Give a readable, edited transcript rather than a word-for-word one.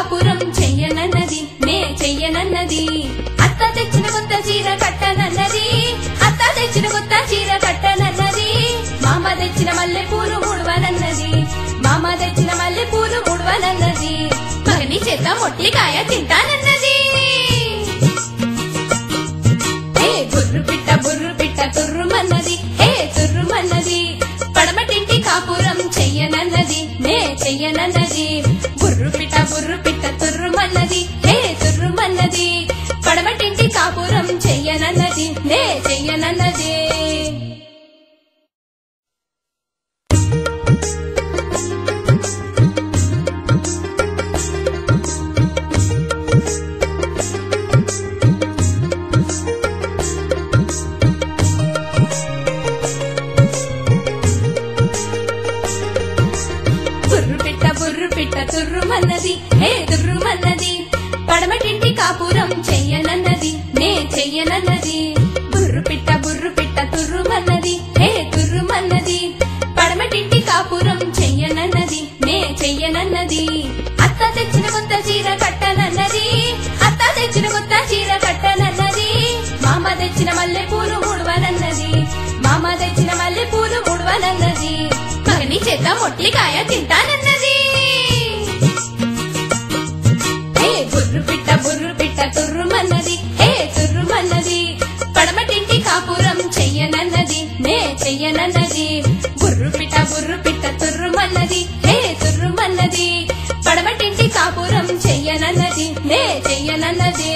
కాపురం చెయ్యనన్నది నే చెయ్యనన్నది అత్త తెచ్చిన కొత్త చీర కట్టనన్నది అత్త తెచ్చిన కొత్త చీర కట్టనన్నది మామ తెచ్చిన మల్లె పూలు ముడవనన్నది మామ తెచ్చిన మల్లె పూలు ముడవనన్నది మగని చేత మొట్లికాయ తింటానన్నది బుర్రు పిట్ట తుర్రుమన్నది తుర్రుమన్నది పడమటింటి కాపురం చెయ్యనన్నది నే చెయ్యనన్నది బుర్రు పిట్ట తుర్రుమన్నది తుర్రుమన్నది పడమటింటి కాపురం చెయ్యనన్నది నే చెయ్యనన్నది తుర్రుమన్నది తుర్రుమన్నది పడమటింటి కాపురం చెయ్యనన్నది నే చెయ్యనన్నది బుర్రు పిట్ట తుర్రుమన్నది తుర్రుమన్నది పడమటింటి కాపురం చెయ్యనన్నది నే చెయ్యనన్నది అత్త తెచ్చిన కొత్త చీర కట్టనన్నది అత్త తెచ్చిన కొత్త చీర కట్టనన్నది మామ తెచ్చిన మల్లె పూలు ముడవనన్నది మామ తెచ్చిన మల్లె పూలు ముడవనన్నది మగని చేత మొట్లికాయ తింటానన్నది బుర్రు పిట్ట తుర్రుమన్నది తుర్రుమన్నది పడమటింటి కాపురం చెయ్యనన్నది నే చెయ్యనన్నది బుర్రు పిట్ట తుర్రుమన్నది తుర్రుమన్నది పడమటింటి కాపురం చెయ్యనన్నది నే చెయ్యనన్నది